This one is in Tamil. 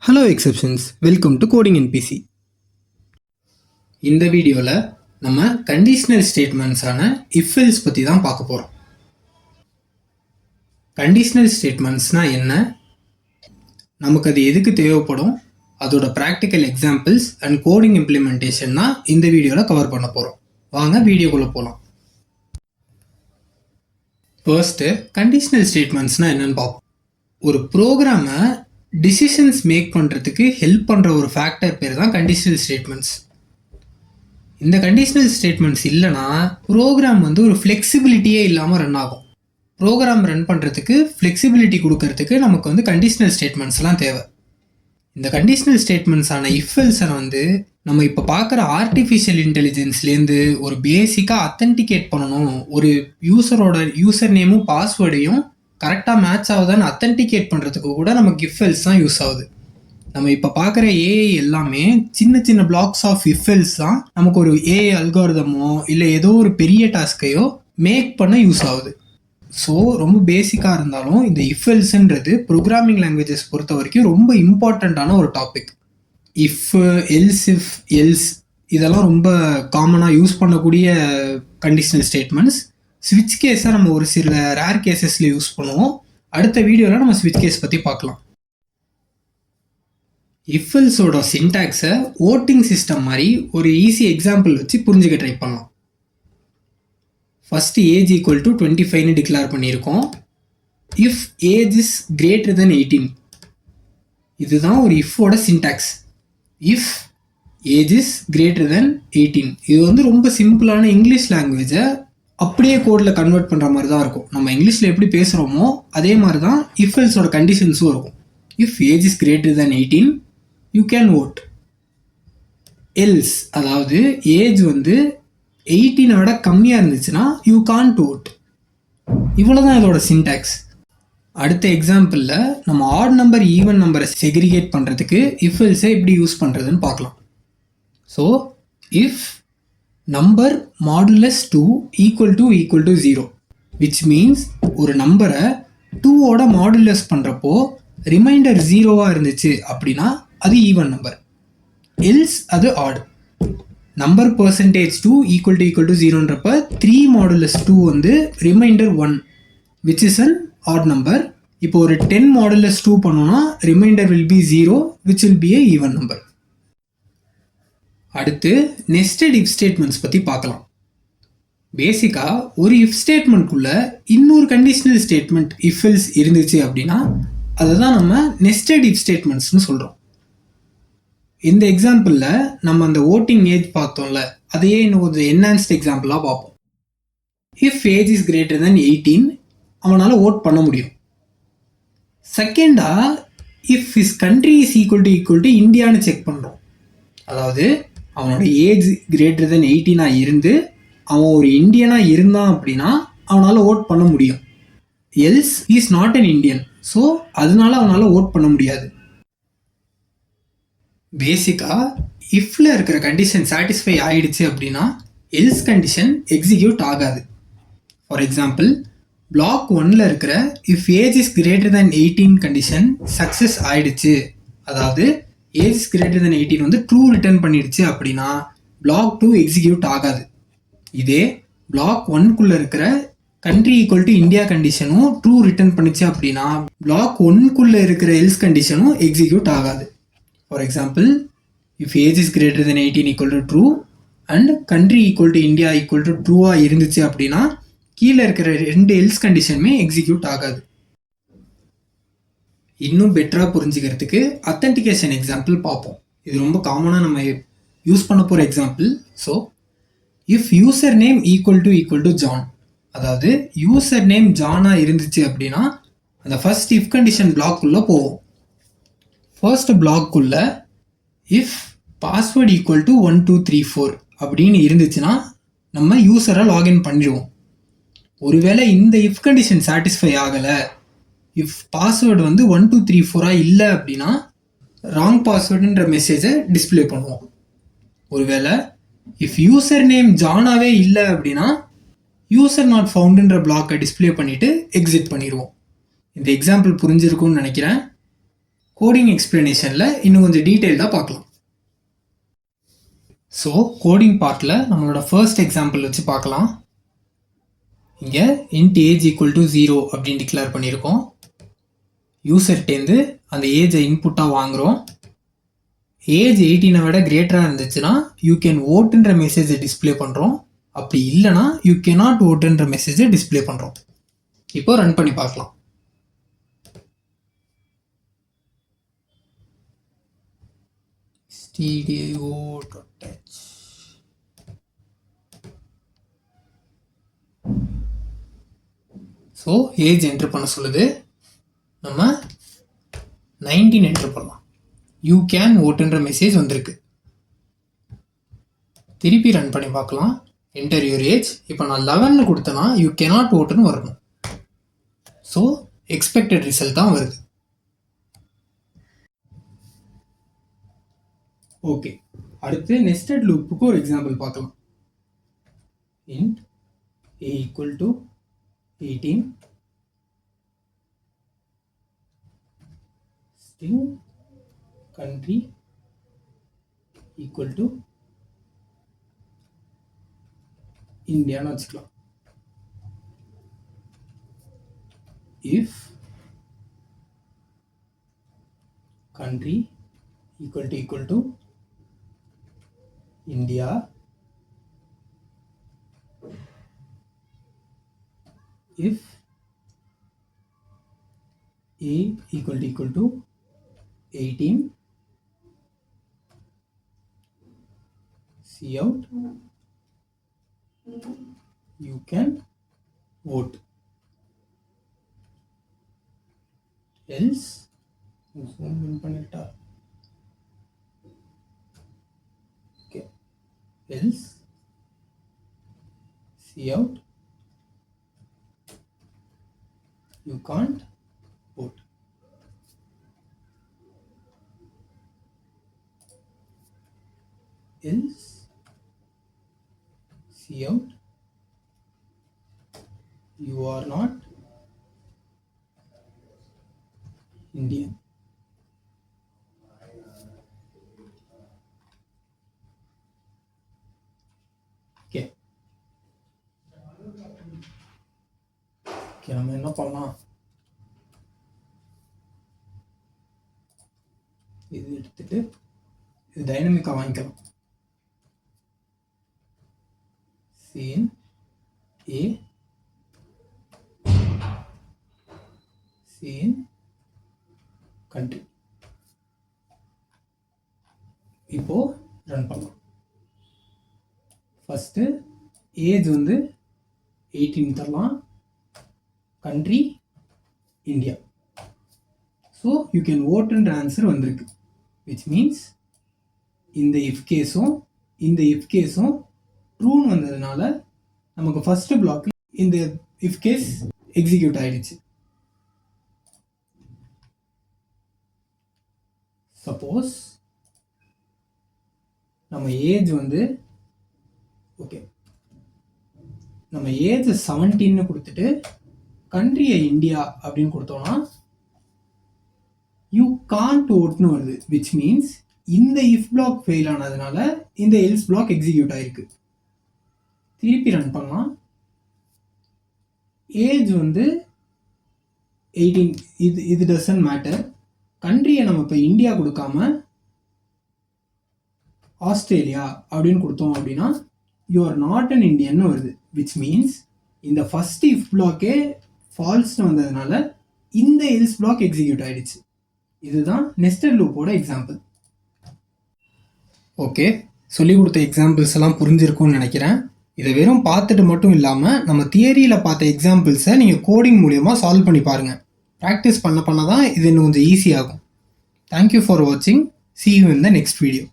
Hello exceptions, welcome to coding NBC. இந்த வீடியோவில் நம்ம கண்டிஷனல் ஸ்டேட்மெண்ட்ஸான இஃப் எல்ஸ் பற்றி தான் பார்க்க போகிறோம். கண்டிஷனல் ஸ்டேட்மெண்ட்ஸ்னால் என்ன, நமக்கு அது எதுக்கு தேவைப்படும், அதோட practical examples and coding implementation தான் இந்த வீடியோவில் கவர் பண்ண போகிறோம். வாங்க வீடியோக்குள்ளே போகலாம். ஃபர்ஸ்ட்டு கண்டிஷனல் ஸ்டேட்மெண்ட்ஸ்னால் என்னென்னு பார்ப்போம். ஒரு ப்ரோக்ராமை டிசிஷன்ஸ் மேக் பண்ணுறதுக்கு ஹெல்ப் பண்ணுற ஒரு ஃபேக்டர் பேர் தான் கண்டிஷனல் ஸ்டேட்மெண்ட்ஸ். இந்த கண்டிஷனல் ஸ்டேட்மெண்ட்ஸ் இல்லைனா ப்ரோக்ராம் ஒரு ஃப்ளெக்சிபிலிட்டியே இல்லாமல் ரன் ஆகும். ப்ரோக்ராம் ரன் பண்ணுறதுக்கு ஃப்ளெக்சிபிலிட்டி கொடுக்கறதுக்கு நமக்கு கண்டிஷனல் ஸ்டேட்மெண்ட்ஸ்லாம் தேவை. இந்த கண்டிஷனல் ஸ்டேட்மெண்ட்ஸான இஃப்எல்ஸை நம்ம இப்போ பார்க்குற ஆர்டிஃபிஷியல் இன்டெலிஜென்ஸ்லேருந்து ஒரு பேசிக்காக அத்தன்டிகேட் பண்ணணும், ஒரு யூசர் நேமும் பாஸ்வேர்டையும் கரெக்டாக மேட்ச் ஆகுதான்னு அத்தன்டிகேட் பண்ணுறதுக்கு கூட நமக்கு இஃப்எல்ஸ் தான் யூஸ் ஆகுது. நம்ம இப்போ பார்க்குற ஏஐ எல்லாமே சின்ன சின்ன பிளாக்ஸ் ஆஃப் இஃப்எல்ஸ் தான் நமக்கு ஒரு ஏஐ அல்காரிதமோ இல்லை ஏதோ ஒரு பெரிய டாஸ்கையோ மேக் பண்ண யூஸ் ஆகுது. ஸோ ரொம்ப பேசிக்காக இருந்தாலும் இந்த இஃப்எல்ஸ்ன்றது ப்ரோக்ராமிங் லாங்குவேஜஸ் பொறுத்த வரைக்கும் ரொம்ப இம்பார்ட்டண்ட்டான ஒரு டாபிக். இஃப் எல்ஸ் இதெல்லாம் ரொம்ப காமனாக யூஸ் பண்ணக்கூடிய கண்டிஷனல் ஸ்டேட்மெண்ட்ஸ். ஸ்விட்ச் கேஸை நம்ம ஒரு சில ரேர் கேசஸில் யூஸ் பண்ணுவோம். அடுத்த வீடியோவில் நம்ம ஸ்விட்ச் கேஸ் பற்றி பார்க்கலாம். இஃப்எல்ஸோட சின்டாக்ஸை ஓட்டிங் சிஸ்டம் மாதிரி ஒரு ஈஸி எக்ஸாம்பிள் வச்சு புரிஞ்சுக்க ட்ரை பண்ணலாம். ஃபஸ்ட்டு ஏஜ் ஈக்குவல் டு 25ன்னு டிக்ளேர் பண்ணியிருக்கோம். இஃப் ஏஜ் இஸ் கிரேட்டர் தென் 18, இதுதான் ஒரு இஃபோட syntax. If age is greater தென் 18 இது ரொம்ப சிம்பிளான இங்கிலீஷ் லாங்குவேஜை அப்படியே கோடில் கன்வெர்ட் பண்ணுற மாதிரி தான் இருக்கும். நம்ம இங்கிலீஷில் எப்படி பேசுகிறோமோ அதே மாதிரி தான் இஃப்எல்ஸோட கண்டிஷன்ஸும் இருக்கும். If age is greater then 18 you can vote. Else, அதாவது ஏஜ் 18 கம்மியாக இருந்துச்சுன்னா யூ கான்ட் ஓட். இவ்வளோதான் இதோட சின்டாக்ஸ். அடுத்த எக்ஸாம்பிளில் நம்ம ஆட் நம்பர் ஈவன் நம்பரை செக்ரிகேட் பண்ணுறதுக்கு இஃப்எல்ஸை எப்படி யூஸ் பண்ணுறதுன்னு பார்க்கலாம். So if number modulus 2 equal to 0, which means ஒரு நம்பரை 2ஓட மாடுலஸ் பண்ணுறப்போ ரிமைண்டர் 0வாக இருந்துச்சு அப்படின்னா அது ஈவன் நம்பர், எல்ஸ் அது odd. Number percentage 2 equal to 0ன்றப்ப 3 modulus 2 remainder 1, which is an odd number. இப்போ ஒரு 10 மாடுலஸ் 2 பண்ணோன்னா remainder will be 0, which will be a even number. அடுத்து நெஸ்டட் இஃப் ஸ்டேட்மெண்ட்ஸ் பற்றி பார்க்கலாம். பேசிக்காக ஒரு இஃப் ஸ்டேட்மெண்ட்குள்ளே இன்னொரு கண்டிஷனல் ஸ்டேட்மெண்ட் இஃப்எல்ஸ் இருந்துச்சு அப்படின்னா அதை தான் நம்ம நெஸ்டட் இஃப் ஸ்டேட்மெண்ட்ஸ்னு சொல்கிறோம். இந்த எக்ஸாம்பிளில் நம்ம அந்த ஓட்டிங் ஏஜ் பார்த்தோம்ல, அதையே இன்னும் கொஞ்சம் என்ஹான்ஸ்ட் எக்ஸாம்பிளாக பார்ப்போம். இஃப் ஏஜ் இஸ் கிரேட்டர் தென் 18 அவனால் ஓட் பண்ண முடியும். செகண்டாக if is country is equal to இந்தியான்னு செக் பண்ணுறோம். அதாவது அவனோட ஏஜ் கிரேட்டர் தென் 18 இருந்து அவன் ஒரு இந்தியனாக இருந்தான் அப்படின்னா அவனால் ஓட் பண்ண முடியும். Else is not an Indian, so அதனால அவனால் ஓட் பண்ண முடியாது. பேசிக்காக இஃப்ல இருக்கிற கண்டிஷன் சாட்டிஸ்ஃபை ஆயிடுச்சு அப்படின்னா எல்ஸ் கண்டிஷன் எக்ஸிக்யூட் ஆகாது. ஃபார் எக்ஸாம்பிள், பிளாக் 1ல இருக்கிற if age is greater then 18 condition success ஆயிடுச்சு, அதாவது age is greater then 18 true return பண்ணிடுச்சு அப்படின்னா பிளாக் 2 எக்ஸிக்யூட் ஆகாது. இதே பிளாக் 1குள்ளே இருக்கிற கண்ட்ரி ஈக்குவல் டு இந்தியா கண்டிஷனும் ட்ரூ ரிட்டர்ன் பண்ணிச்சு அப்படின்னா பிளாக் 1குள்ளே இருக்கிற எல்ஸ் கண்டிஷனும் எக்ஸிக்யூட் ஆகாது. For example, if age is greater then 18 equal to true and country equal to India equal to ட்ரூவாக இருந்துச்சு அப்படின்னா கீழே இருக்கிற 2 எல்ஸ் கண்டிஷனுமே எக்ஸிக்யூட் ஆகாது. இன்னும் பெட்டராக புரிஞ்சுக்கிறதுக்கு அத்தன்டிகேஷன் எக்ஸாம்பிள் பார்ப்போம். இது ரொம்ப காமனாக நம்ம யூஸ் பண்ண போகிற example. So if user name equal to John, அதாவது யூசர் நேம் ஜானாக இருந்துச்சு அப்படின்னா அந்த ஃபர்ஸ்ட் இஃப் கண்டிஷன் பிளாக்குள்ளே போவோம். ஃபர்ஸ்ட் பிளாக்குள்ள இஃப் பாஸ்வேர்டு ஈக்குவல் டு 1234 அப்படின்னு இருந்துச்சுன்னா நம்ம யூசரை லாகின் பண்ணிடுவோம். ஒருவேளை இந்த இஃப் கண்டிஷன் சாட்டிஸ்ஃபை ஆகலை, இஃப் பாஸ்வேர்டு 1234 இல்லை அப்படின்னா ராங் பாஸ்வேர்டுன்ற மெசேஜை டிஸ்பிளே பண்ணுவோம். ஒருவேளை இஃப் யூசர் நேம் ஜானாவே இல்லை அப்படின்னா யூசர் நாட் ஃபவுண்டுன்ற பிளாக்கை டிஸ்பிளே பண்ணிவிட்டு எக்ஸிட் பண்ணிடுவோம். இந்த எக்ஸாம்பிள் புரிஞ்சிருக்கும்னு நினைக்கிறேன். கோடிங் எக்ஸ்பிளனேஷனில் இன்னும் கொஞ்சம் டீட்டெயில்டாக பார்க்கலாம். ஸோ கோடிங் பார்ட்டில் நம்மளோட ஃபர்ஸ்ட் எக்ஸாம்பிள் வச்சு பார்க்கலாம். இங்கே int ஏஜ் ஈக்குவல் டு 0 அப்படின்னு டிக்ளேர் பண்ணியிருக்கோம். யூசர்கிட்டேருந்து அந்த ஏஜை இன்புட்டாக வாங்குகிறோம். ஏஜ் 18 விட கிரேட்டராக இருந்துச்சுன்னா யூ கேன் ஓட்டுன்ற மெசேஜை டிஸ்பிளே பண்ணுறோம். அப்படி இல்லைனா யூ கேனாட் ஓட்டுன்ற மெசேஜை டிஸ்பிளே பண்ணுறோம். இப்போ ரன் பண்ணி பார்க்கலாம். stdio.h ஸோ ஏஜ் என்ட்ரு பண்ண சொல்லுது. நம்ம 19 என்ட்ரு பண்ணலாம். யூ கேன் ஓட்டுன்ற மெசேஜ் வந்திருக்கு. திருப்பி ரன் பண்ணி பார்க்கலாம். Enter your age. இப்போ நான் 11 கொடுத்தேன்னா யூ கேனாட் ஓட்டுன்னு வரணும். ஸோ எக்ஸ்பெக்டட் ரிசல்ட் தான் வருது. ஓகே, அடுத்து நெஸ்டட் லூப்புக்கு ஒரு எக்ஸாம்பிள் பார்க்கலாம். int a equal to 18 string country equal to இந்தியான்னு வச்சுக்கலாம். if country equal to India, if a equal to 18, cout you can vote, else zoom in பண்ணிட்டா. okay, else cout you can't vote. else cout you are not Indian. okay, நம்ம என்ன பண்ணலாம், இது எடுத்துட்டு இது டைனமிக்காக வாங்கிக்கலாம். scene a scene country. இப்போ ரன் பண்ணலாம். ஃபஸ்ட்டு ஏஜ் வந்து 18 தரலாம், country India. So you can ஓட்டுன்ற ஆன்சர் வந்திருக்கு. விச் மீன்ஸ் இந்த இஃப் கேஸும் ட்ரூன்னு வந்ததுனால நமக்கு ஃபஸ்ட்டு பிளாக் இந்த இஃப் கேஸ் எக்ஸிக்யூட் ஆயிடுச்சு. சப்போஸ் நம்ம ஏஜ் வந்து ஓகே நம்ம ஏஜ் 17 கொடுத்துட்டு கண்ட்ரியை இந்தியா அப்படின்னு கொடுத்தோம்னா யூ கான்ட் ஓட்னு வருது. விச் மீன்ஸ் இந்த இஃப் பிளாக் ஃபெயில் ஆனதுனால இந்த எல்ஸ் பிளாக் எக்ஸிக்யூட் ஆயிருக்கு. திருப்பி ரன் பண்ணலாம். ஏஜ் வந்து 18, இது டசன்ட் மேட்டர். கண்ட்ரியை நம்ம இப்போ இந்தியா கொடுக்காம ஆஸ்திரேலியா அப்படின்னு கொடுத்தோம் அப்படின்னா யூ ஆர் நாட் அன் இண்டியன்னு வருது. விச் மீன்ஸ் இந்த ஃபர்ஸ்ட் இஃப் பிளாக்கே ஃபால்ஸ்னு வந்ததுனால இந்த எல்ஸ் பிளாக் எக்ஸிக்யூட் ஆயிடுச்சு. இதுதான் நெஸ்டட் லூப்போட எக்ஸாம்பிள். ஓகே, சொல்லி கொடுத்த எக்ஸாம்பிள்ஸ் எல்லாம் புரிஞ்சிருக்கும்னு நினைக்கிறேன். இதை வெறும் பார்த்துட்டு மட்டும் இல்லாமல் நம்ம தியரியில் பார்த்த எக்ஸாம்பிள்ஸை நீங்கள் கோடிங் மூலியமாக சால்வ் பண்ணி பாருங்கள். ப்ராக்டிஸ் பண்ண தான் இது இன்னும் கொஞ்சம் ஈஸியாகும். தேங்க்யூ ஃபார் வாட்சிங். See you in the next video.